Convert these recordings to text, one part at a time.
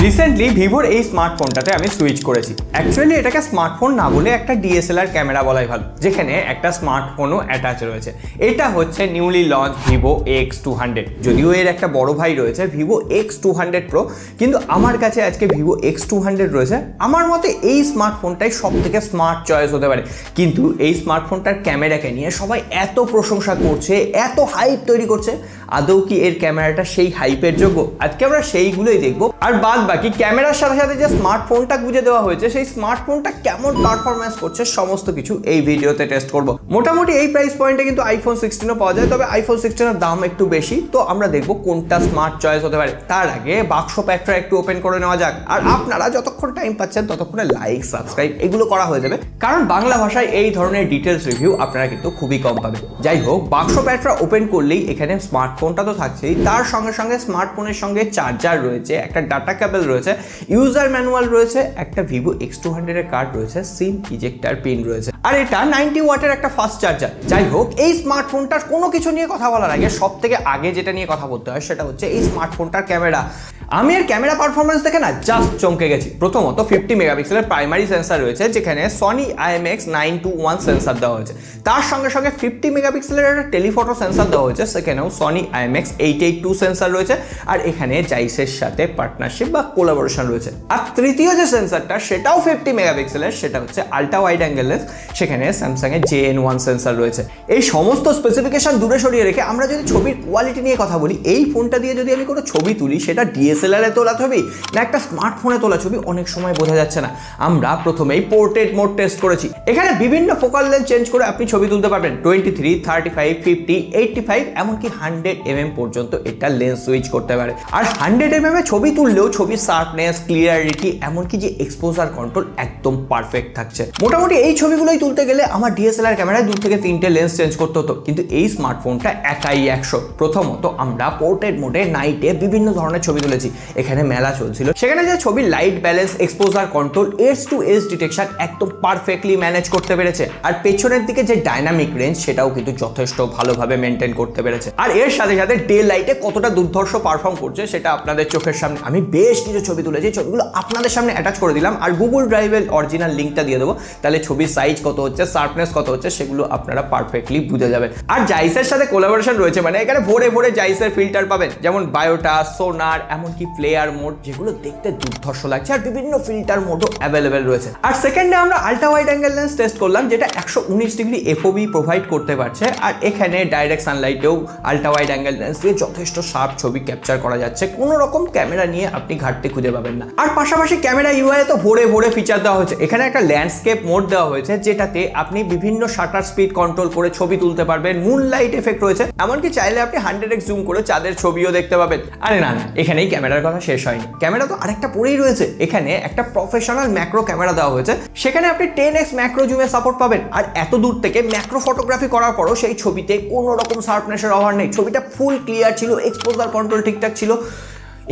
Recently ভিভোর এই স্মার্টফোনটাতে আমি সুইচ করেছি। অ্যাকচুয়ালি এটাকে স্মার্টফোন না বলে একটা ডিএসএলআর ক্যামেরা বলাই ভালো, যেখানে একটা স্মার্টফোনও অ্যাটাচ রয়েছে। এটা হচ্ছে নিউলি লঞ্চ ভিভো X200। যদিও এর একটা বড় ভাই রয়েছে ভিভো X200 Pro, কিন্তু আমার কাছে আজকে ভিভো X200 রয়েছে। আমার মতে এই স্মার্টফোনটাই সব থেকে স্মার্ট চয়েস হতে পারে। কিন্তু এই স্মার্টফোনটার ক্যামেরাকে নিয়ে সবাই এত প্রশংসা করছে, এত হাইপ তৈরি করছে, আদৌ কি এর ক্যামেরাটা সেই হাইপের যোগ্য? আজকে আমরা সেইগুলোই দেখবো। আর বাদ বাকি ক্যামেরার সাথে সাথে যে স্মার্টফোনটা গুঁজে দেওয়া হয়েছে, সেই স্মার্টফোনটা কেমন পারফরমেন্স করছে সমস্ত কিছু এই ভিডিওতে টেস্ট করব। মোটামুটি এই প্রাইস পয়েন্টে কিন্তু আইফোন 16ও পাওয়া যায়, তবে আইফোন 16 এর দাম একটু বেশি। তো আমরা দেখবো কোনটা স্মার্ট চয়েস হতে পারে। তার আগে বাক্স প্যাকটা একটু ওপেন করে নেওয়া যাক। আর আপনারা যতক্ষণ টাইম পাচ্ছেন ততক্ষণে লাইক, সাবস্ক্রাইব এগুলো করা হয়ে যাবে, কারণ বাংলা ভাষায় এই ধরনের ডিটেলস রিভিউ আপনারা কিন্তু খুবই কম পাবেন। যাই হোক, বাক্স প্যাকটা ওপেন করলেই এখানে স্মার্টফোনটা তো থাকছেই, তার সঙ্গে সঙ্গে স্মার্টফোনের সঙ্গে চার্জার রয়েছে, একটা ডাটা কেবল রয়েছে, ইউজার ম্যানুয়াল রয়েছে, একটা ভিভো X200 এর কার্ড রয়েছে, সিম ইজেক্টর পিন রয়েছে, আর এটা 90 ওয়াটের একটা ফাস্ট চার্জার। যাই হোক, এই স্মার্টফোনটার কোনো কিছু নিয়ে কথা বলার আগে সব থেকে আগে যেটা নিয়ে কথা বলতে হয় সেটা হচ্ছে এই স্মার্টফোনটার ক্যামেরা। আমি এর ক্যামেরা পারফরমেন্স দেখে না জাস্ট চমকে গেছি। প্রথমত 50 মেগাপিক্সেলের প্রাইমারি সেন্সার রয়েছে, যেখানে সনি IMX921 সেন্সার দেওয়া হয়েছে। তার সঙ্গে সঙ্গে 50 মেগাপিক্সেলের একটা টেলিফটো সেন্সার দেওয়া হয়েছে, সেখানেও সনি IMX882 সেন্সার রয়েছে। আর এখানে জাইসের সাথে পার্টনারশিপ বা কোলাবোরেশন রয়েছে। আর তৃতীয় যে সেন্সারটা, সেটাও 50 মেগাপিক্সেলের, সেটা হচ্ছে আল্ট্রা ওয়াইড অ্যাঙ্গেল লেন্স, সেখানে স্যামসাং এর JN1 সেন্সার রয়েছে। এই সমস্ত স্পেসিফিকেশন দূরে সরিয়ে রেখে আমরা যদি ছবির কোয়ালিটি নিয়ে কথা বলি, এই ফোনটা দিয়ে যদি আমি কোনো ছবি তুলি, সেটা ডিএসএলআর এ তোলা ছবি না একটা স্মার্টফোনে তোলা ছবি, অনেক সময় বোঝা যাচ্ছে না। আমরা প্রথমেই পোর্ট্রেট মোড টেস্ট করেছি। এখানে বিভিন্ন ফোকাল লেন্থ চেঞ্জ করে আপনি ছবি তুলতে পারবেন। 23, 35, 50, 85 এমনকি 100mm পর্যন্ত এটা লেন্স সুইচ করতে পারে। আর 100mm এ ছবি তুললেও ছবির শার্পনেস, ক্লিয়ারিটি, এমনকি যে এক্সপোজার কন্ট্রোল একদম পারফেক্ট থাকছে। মোটামুটি এই ছবিগুলোই তুলতে গেলে আমার ডিএসএলআর ক্যামেরায় 2 থেকে 3টে লেন্স চেঞ্জ করতে হতো, কিন্তু এই স্মার্টফোনটা একাই 100। প্রথমত আমরা পোর্ট্রেট মোডে নাইটে বিভিন্ন ধরনের ছবি তুলেছি। এখানে মেলা চলছিল, সেখানে যে ছবির light balance, exposure control, edge to edge detection একদম পারফেক্টলি ম্যানেজ করতে পেরেছে। আর পেছনের দিকে যে ডাইনামিক রেঞ্জ, সেটাও কিন্তু যথেষ্ট ভালোভাবে মেনটেন করতে পেরেছে। আর এর সাথে সাথে ডে লাইটে কতটা দুর্ধর্ষ পারফর্ম করছে সেটা আপনাদের চোখের সামনে। আমি বেশ কিছু ছবি তুলেছি, ছবিগুলো আপনাদের সামনে অ্যাটাচ করে দিলাম, আর গুগল ড্রাইভের অরিজিনাল লিঙ্কটা দিয়ে দেবো। তাহলে ছবির সাইজ কত হচ্ছে, শার্পনেস কত হচ্ছে, সেগুলো আপনারা পারফেক্টলি বুঝে যাবেন। আর জাইসের সাথে কোলাবোরেশন রয়েছে, মানে এখানে ভরে ভরে জাইসের ফিল্টার পাবেন, যেমন বায়োটা, সোনার, এমনকি ফ্লেয়ার মোড, যেগুলো দেখতে দুর্ধর্ষ লাগছে। আর বিভিন্ন ফিল্টার মোডও অ্যাভেলেবেল রয়েছে। আর সেকেন্ডে আমরা ultra wide angle lens test করলাম, যেটা 119 ডিগ্রি FOV প্রোভাইড করতে পারছে। আর এখানে ডাইরেক্ট সানলাইটেও আল্ট্রা ওয়াইড অ্যাঙ্গেল লেন্স দিয়ে যথেষ্ট শার্প ছবি ক্যাপচার করা যাচ্ছে। কোনো রকম ক্যামেরা নিয়ে আপনি ঘাটতি খুঁজে পাবেন না। আর পাশাপাশি ক্যামেরা UI তো ভরে ভরে ফিচার দেওয়া হয়েছে। এখানে একটা ল্যান্ডস্কেপ মোড দেওয়া হয়েছে, যেটাতে আপনি বিভিন্ন শাটার স্পিড কন্ট্রোল করে ছবি তুলতে পারবেন। মুনলাইট এফেক্ট রয়েছে, এমনকি চাইলে আপনি 100x জুম করে চাঁদের ছবিও দেখতে পাবেন। আরে না না, এখানেই ক্যামেরার কথা শেষ হয়নি। ক্যামেরা তো আরেকটা পরেই রয়েছে। এখানে একটা প্রফেশনাল ম্যাক্রো ক্যামেরা দেওয়া হয়েছে, সেখানে আপনি 10x ম্যাক্রো জুমে সাপোর্ট পাবেন। আর এত দূর থেকে ম্যাক্রো ফটোগ্রাফি করার পরও সেই ছবিতে কোনো রকম শার্পনেসের অভাব নেই। ছবিটা ফুল ক্লিয়ার ছিল, এক্সপোজার কন্ট্রোল ঠিকঠাক ছিল।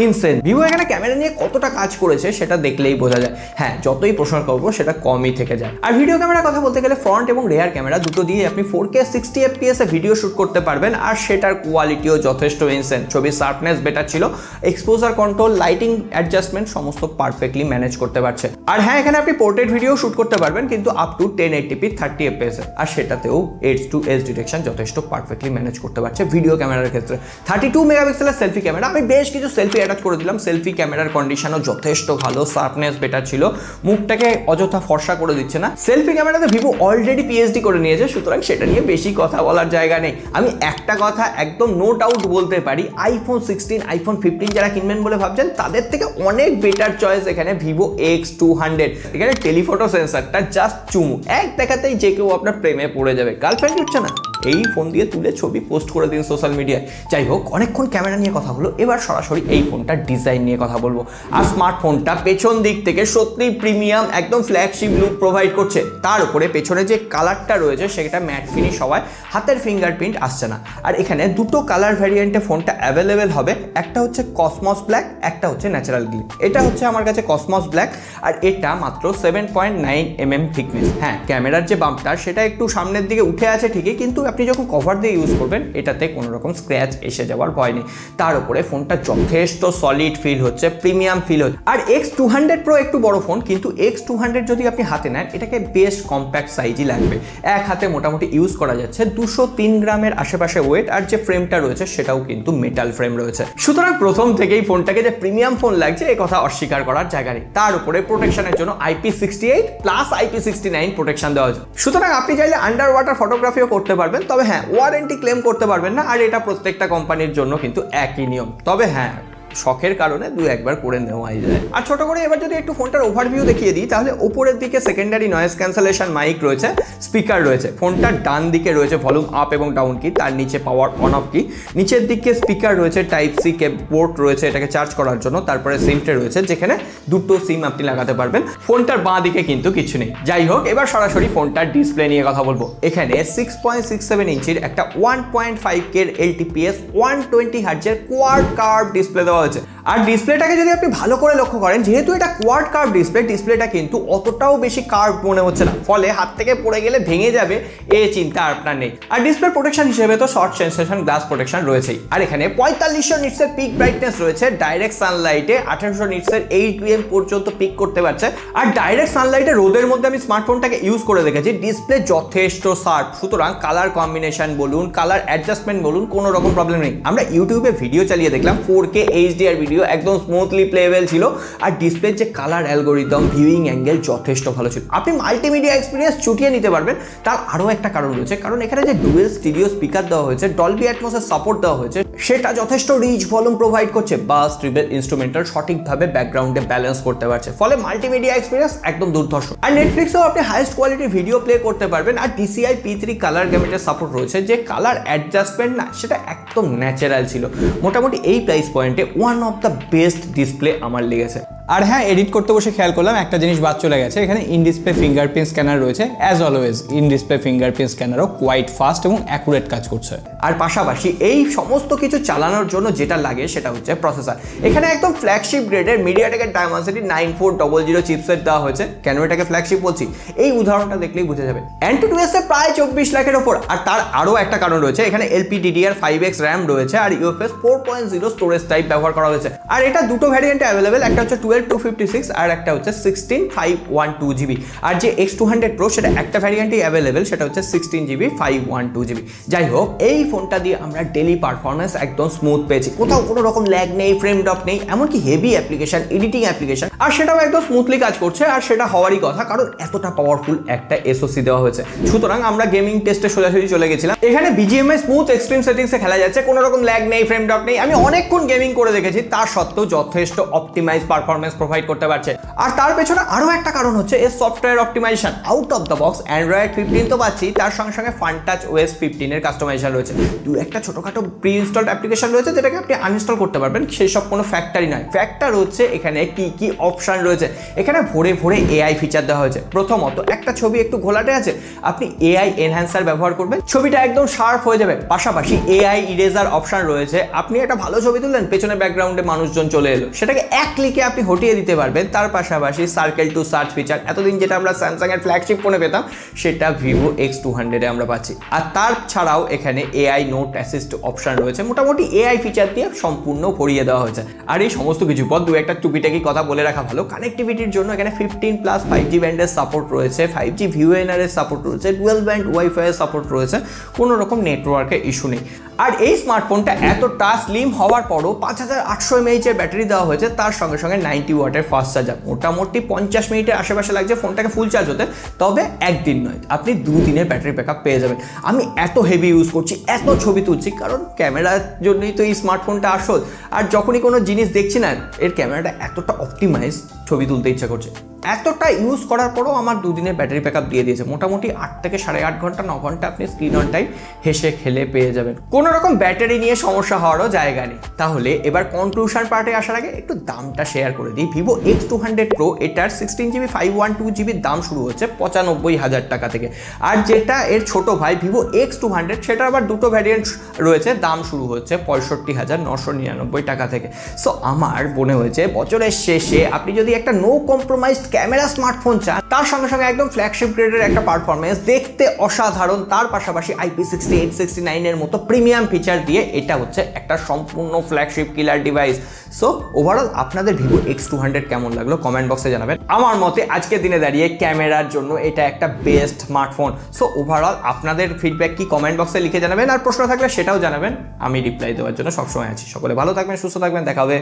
ইনসেন। ভিভো এখানে ক্যামেরা নিয়ে কতটা কাজ করেছে সেটা দেখলেই বোঝা যায়। হ্যাঁ, যতই প্রশংসা করবো সেটা কমই থেকে যায়। আর ভিডিও ক্যামেরার কথা বলতে গেলে ফ্রন্ট এবং রেয়ার ক্যামেরা দুটো দিয়ে আপনি 4K 60 FPS এ ভিডিও শুট করতে পারবেন। আর সেটার কোয়ালিটিও যথেষ্ট ইনসেন। ছবির শার্পনেস বেটার ছিল, এক্সপোজার কন্ট্রোল, লাইটিং অ্যাডজাস্টমেন্ট সমস্ত পারফেক্টলি ম্যানেজ করতে পারছে। আর হ্যাঁ, এখানে আপনি পোর্ট্রেট ভিডিও শুট করতে পারবেন, কিন্তু আপ টু 1080p 30 FPS এ। আর সেটাতেও এজ টু এজ ডিটেকশন যথেষ্ট পারফেক্টলি ম্যানেজ করতে পারছে ভিডিও ক্যামেরার ক্ষেত্রে। 32 মেগাপিক্সেলের সেলফি ক্যামেরা, আমি বেশ কিছু সেলফি অ্যাটাচ করে দিলাম। সেলফি ক্যামেরার কন্ডিশনও যথেষ্ট ভালো, শার্পনেস বেটার ছিল, মুখটাকে অযথা ফর্সা করে দিচ্ছে না। সেলফি ক্যামেরাতে ভিভো অলরেডি PhD করে নিয়েছে, সুতরাং সেটা নিয়ে বেশি কথা বলার জায়গা নেই। আমি একটা কথা একদম নো ডাউট বলতে পারি, আইফোন 16, আইফোন 15 যারা কিনবেন বলে ভাবছেন, তাদের থেকে অনেক বেটার চয়েস এখানে ভিভো X200। এখানে টেলিফটো সেন্সারটা জাস্ট চুমু, এক দেখাতেই যে কেউ আপনার প্রেমে পড়ে যাবে। গার্লফ্রেন্ড হচ্ছে না, এই ফোন দিয়ে তুলে ছবি পোস্ট করে দিন সোশ্যাল মিডিয়ায়। যাই হোক, অনেকক্ষণ ক্যামেরা নিয়ে কথা হলো, এবার সরাসরি এই ফোনটার ডিজাইন নিয়ে কথা বলবো। আর স্মার্টফোনটা পেছন দিক থেকে সত্যি প্রিমিয়াম, একদম ফ্ল্যাগশিপ লুক প্রোভাইড করছে। তার উপরে পেছনে যে কালারটা রয়েছে সেটা ম্যাট ফিনিশ হওয়ায় হাতের ফিঙ্গারপ্রিন্ট আসছে না। আর এখানে দুটো কালার ভ্যারিয়েন্টে ফোনটা অ্যাভেলেবেল হবে, একটা হচ্ছে কসমস ব্ল্যাক, একটা হচ্ছে ন্যাচারাল গ্লিম। এটা হচ্ছে আমার কাছে কসমস ব্ল্যাক, আর এটা মাত্র 7.9 mm থিকনেস। হ্যাঁ, ক্যামেরার যে বাম্পটা সেটা একটু সামনের দিকে উঠে আছে ঠিকই, কিন্তু আপনি যখন কভার দিয়ে ইউজ করবেন এটাতে কোনো রকম স্ক্র্যাচ এসে যাওয়ার ভয় নেই। তার উপরে ফোনটা যথেষ্ট সলিড ফিল হচ্ছে, প্রিমিয়াম ফিল হচ্ছে। আর X200 Pro একটু বড় ফোন, কিন্তু X200 যদি আপনি হাতে নেন এটাকে বেশ কম্প্যাক্ট সাইজই লাগবে। এক হাতে মোটামুটি ইউজ করা যাচ্ছে। 203 গ্রামের আশেপাশে ওয়েট, আর যে ফ্রেমটা রয়েছে সেটাও কিন্তু মেটাল ফ্রেম রয়েছে। সুতরাং প্রথম থেকেই ফোনটাকে যে প্রিমিয়াম ফোন লাগছে এ কথা অস্বীকার করার জায়গা নেই। তার উপরে প্রোটেকশনের জন্য IP68 প্লাস IP69 প্রোটেকশন দেওয়া হয়েছে। সুতরাং আপনি চাইলে আন্ডার ওয়াটার ফটোগ্রাফিও করতে পারবেন, তবে হ্যাঁ ওয়ারেন্টি ক্লেম করতে পারবেন না। আর এটা প্রত্যেকটা কোম্পানির জন্য কিন্তু একই নিয়ম। তবে হ্যাঁ শখের কারণে দুই একবার করে নেওয়াই যায়। আর ছোট করে এবার যদি একটু ফোনটার ওভারভিউ দেখিয়ে দিই, তাহলে উপরের দিকে সেকেন্ডারি নয়েজ ক্যান্সেলেশন মাইক রয়েছে, স্পিকার রয়েছে। ফোনটার ডান দিকে রয়েছে ভলিউম আপ এবং ডাউন কি, তার নিচে পাওয়ার অন অফ কি। নিচের দিকে স্পিকার রয়েছে, টাইপ সি পোর্ট রয়েছে এটাকে চার্জ করার জন্য। তারপরে সিম ট্রে রয়েছে যেখানে দুটো সিম আপনি লাগাতে পারবেন। ফোনটার বাঁ দিকে কিন্তু কিছু নেই। যাই হোক, এবার সরাসরি ফোনটার ডিসপ্লে নিয়ে কথা বলবো। এখানে 6.67 ইঞ্চির একটা 1.5K LTPS 120 হার্টজের কোয়াড কার্ভ ডিসপ্লে দেওয়া হয়েছে। আর ডিসপ্লেটাকে যদি আপনি ভালো করে লক্ষ্য করেন, যেহেতু এটা কোয়াড কার্ভ ডিসপ্লেটা কিন্তু অতটাও বেশি কার্ভ মনে হচ্ছে না, ফলে হাত থেকে পড়ে গেলে ভেঙে যাবে এই চিন্তা আপনার নেই। আর ডিসপ্লে প্রোটেকশন হিসেবে তো শর্ট সেন্সেশন গ্লাস প্রোটেকশন রয়েছেই। আর এখানে 4500 নিটসের পিক ব্রাইটনেস রয়েছে। ডাইরেক্ট সানলাইটে 1800 নিটসের 8pm পর্যন্ত পিক করতে পারছে। আর ডাইরেক্ট সানলাইটে রোদের মধ্যে আমি স্মার্টফোনটাকে ইউজ করে দেখেছি, ডিসপ্লে যথেষ্ট শার্প। সুতরাং কালার কম্বিনেশন বলুন, কালার অ্যাডজাস্টমেন্ট বলুন, কোনো রকম প্রবলেম নেই। আমরা ইউটিউবে ভিডিও চালিয়ে দেখলাম 4K HDR ভিডিও একদম স্মুথলি প্লেবেল ছিল। আর ডিসপ্লের যে কালার অ্যালগোরিদম, ভিউইং অ্যাঙ্গেল যথেষ্ট ভালো ছিল। আপনি মাল্টিমিডিয়া এক্সপিরিয়েন্স চুটিয়ে নিতে পারবেন। তার আরও একটা কারণ রয়েছে, কারণ এখানে যে ডুয়েল স্টিরিও স্পিকার দেওয়া হয়েছে, ডলবি অ্যাটমসের সাপোর্ট দেওয়া হয়েছে, সেটা যথেষ্ট রিচ ভলিউম প্রোভাইড করছে। বাস, ট্রিবল, ইনস্ট্রুমেন্টাল সঠিকভাবে ব্যাকগ্রাউন্ডে ব্যালেন্স করতে পারছে, ফলে মাল্টিমিডিয়া এক্সপিরিয়েন্স একদম দুর্ধর্ষ। আর নেটফ্লিক্সেও আপনি হাইয়েস্ট কোয়ালিটির ভিডিও প্লে করতে পারবেন। আর DCI P3 কালার গ্যামেটের সাপোর্ট রয়েছে, যে কালার অ্যাডজাস্টমেন্ট না সেটা একদম ন্যাচারাল ছিল। মোটামুটি এই প্রাইস পয়েন্টে one of the best display আমার লেগেছে। আর হ্যাঁ, এডিট করতে বসে খেয়াল করলাম একটা জিনিস বাদ চলে গেছে। এখানে ইন ডিসপ্লে ফিঙ্গারপ্রিন্ট স্ক্যানার রয়েছে। As always in display fingerprint স্ক্যানারও কোয়াইট ফাস্ট এবং অ্যাকুরেট কাজ করছে। আর পাশাপাশি এই সমস্ত কিছু চালানোর জন্য যেটা লাগে সেটা হচ্ছে প্রসেসর। এখানে একদম ফ্ল্যাগশিপ গ্রেডের মিডিয়াটেকের Dimensity 9400 চিপসেট দেওয়া হয়েছে। কেন এটাকে ফ্ল্যাগশিপ বলছি, এই উদাহরণটা দেখলেই বুঝে যাবে। Antutu-S এ প্রায় 24 লাখের ওপর। আর তার আরও একটা কারণ রয়েছে, এখানে LPDDR5X RAM রয়েছে আর UFS 4.0 স্টোরেজ টাইপ ব্যবহার করা হয়েছে। আর এটা দুটো ভ্যারিয়েন্টে অ্যাভেলেবেল, একটা হচ্ছে 12256 আর একটা হচ্ছে 16512GB। আর যে X200 Pro সেটা একটা ভ্যারিয়েন্টই অ্যাভেলেবেল, সেটা হচ্ছে 16GB 512GB। যাই হোক, এই ফোনটা দিয়ে আমরা ডেলি পারফরমেন্স একদম স্মুথ পেয়েছি। কোথাও কোনো রকম ল্যাগ নেই, ফ্রেম ড্রপ নেই, এমনকি হেভি অ্যাপ্লিকেশন, এডিটিং অ্যাপ্লিকেশন, আর সেটাও একদম স্মুথলি কাজ করছে। আর সেটা হওয়ারই কথা, কারণ এতটা পাওয়ারফুল একটা SoC দেওয়া হয়েছে। সুতরাং আমরা গেমিং টেস্টে সোজাসুজি চলে গেছিলাম। এখানে BGMI স্মুথ এক্সট্রিম সেটিংসে খেলা যাচ্ছে, কোনো রকম ল্যাগ নেই, ফ্রেম ড্রপ নেই। আমি অনেকক্ষণ গেমিং করে দেখেছি, তার সত্ত্বেও যথেষ্ট অপটিমাইজ পারফরমেন্স প্রোভাইড করতে পারছে। আর তার পেছনে আরও একটা কারণ হচ্ছে এর software optimisation. Out of the box Android 15 তো পাচ্ছি, তার সঙ্গে সঙ্গে FunTouch OS 15 এর কাস্টমাইজেশন রয়েছে। দু একটা ছোটোখাটো প্রি ইনস্টলড অ্যাপ্লিকেশন রয়েছে যেটাকে আপনি আনইনস্টল করতে পারবেন, সেই সব কোনো ফ্যাক্টরই নয়। ফ্যাক্টর হচ্ছে এখানে কি কি অপশন রয়েছে। এখানে ভরে ভরে AI ফিচার দেওয়া হয়েছে। প্রথমত, একটা ছবি একটু ঘোলাটে আছে, আপনি AI এনহ্যান্সার ব্যবহার করবেন, ছবিটা একদম শার্প হয়ে যাবে। পাশাপাশি AI ইরেজার অপশন রয়েছে। আপনি একটা ভালো ছবি তুললেন, পেছনে ব্যাকগ্রাউন্ডে মানুষজন চলে এলো, সেটাকে এক ক্লিকে আপনি হটিয়ে দিতে পারবেন। তার পাশাপাশি সার্কেল টু সার্চ ফিচার, এতদিন যেটা আমরা স্যামসাং এর ফ্ল্যাগশিপ ফোনে পেতাম, সেটা Vivo X200 এ আমরা পাচ্ছি। আর তার ছাড়াও এখানে AI নোট অ্যাসিস্ট অপশন রয়েছে। মোটামুটি AI ফিচার দিয়ে সম্পূর্ণ ভরিয়ে দেওয়া হয়েছে। আর এই সমস্ত কিছু পর দু একটা টুপিটাকি কথা বলে রাখা ভালো। কানেক্টিভিটির জন্য এখানে 15+ 5G ব্যান্ডের সাপোর্ট রয়েছে, 5G VoNR এর সাপোর্ট রয়েছে, ডুয়াল ব্যান্ড ওয়াইফাই এর সাপোর্ট রয়েছে, কোনো রকম নেটওয়ার্কের ইস্যু নেই। আর এই স্মার্টফোনটা এতটা স্লিম হওয়ার পরও 5800 mAh এর ব্যাটারি দেওয়া হয়েছে, তার সঙ্গে সঙ্গে 90 ওয়াটের ফাস্ট চার্জার। মোটামুটি 50 মিনিটের আশেপাশে লাগছে ফোনটাকে ফুল চার্জ হতে। তবে একদিন নয়, আপনি 2 দিনের ব্যাটারি ব্যাকআপ পেয়ে যাবেন। আমি এত হেভি ইউজ করছি, এত ছবি তুলছি, কারণ ক্যামেরার জন্যই তো এই স্মার্টফোনটা আসল। আর যখনই কোনো জিনিস দেখছি না, এর ক্যামেরাটা এতটা অপটিমাইজ, ছবি তুলতে ইচ্ছা করছে। এতটা ইউজ করার পরও আমার 2 দিনের ব্যাটারি ব্যাকআপ দিয়ে দিয়েছে। মোটামুটি 8 থেকে 8.5 ঘন্টা 9 ঘন্টা আপনি স্ক্রিন অন টাইম হেসে খেলে পেয়ে যাবেন। কোনো রকম ব্যাটারি নিয়ে সমস্যা হওয়ারও জায়গা নেই। তাহলে এবার কনক্লুশন পার্টে আসার আগে একটু দামটা শেয়ার করে দিই। Vivo X200 Pro এটার 16GB 512GB দাম শুরু হচ্ছে 95,000 টাকা থেকে। আর যেটা এর ছোট ভাই Vivo X200, সেটার আবার দুটো ভ্যারিয়েন্ট রয়েছে, দাম শুরু হচ্ছে 65,999 টাকা থেকে। সো আমার মনে হয়েছে বছরের শেষে আপনি যদি একটা নো কম্প্রোমাইজড ক্যামেরা স্মার্টফোন চান, তার সঙ্গে সঙ্গে একদম ফ্ল্যাগশিপ গ্রেডের একটা পারফরমেন্স, দেখতে অসাধারণ, তার পাশাপাশি IP68 69 এর মতো প্রিমিয়াম ফিচার দিয়ে এটা হচ্ছে একটা সম্পূর্ণ flagship killer device. So overall আপনাদের ভিভো X200 কেমন লাগলো কমেন্ট বক্সে জানাবেন। আমার মতে আজকের দিনে দাঁড়িয়ে ক্যামেরার জন্য এটা একটা বেস্ট স্মার্টফোন। সো ওভারঅল আপনাদের ফিডব্যাক কি কমেন্ট বক্সে লিখে জানাবেন, আর প্রশ্ন থাকলে সেটাও জানাবেন, আমি রিপ্লাই দেওয়ার জন্য সবসময় আছি। সকলে ভালো থাকবেন, সুস্থ থাকবেন, দেখা হবে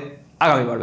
আগামী পর্বে।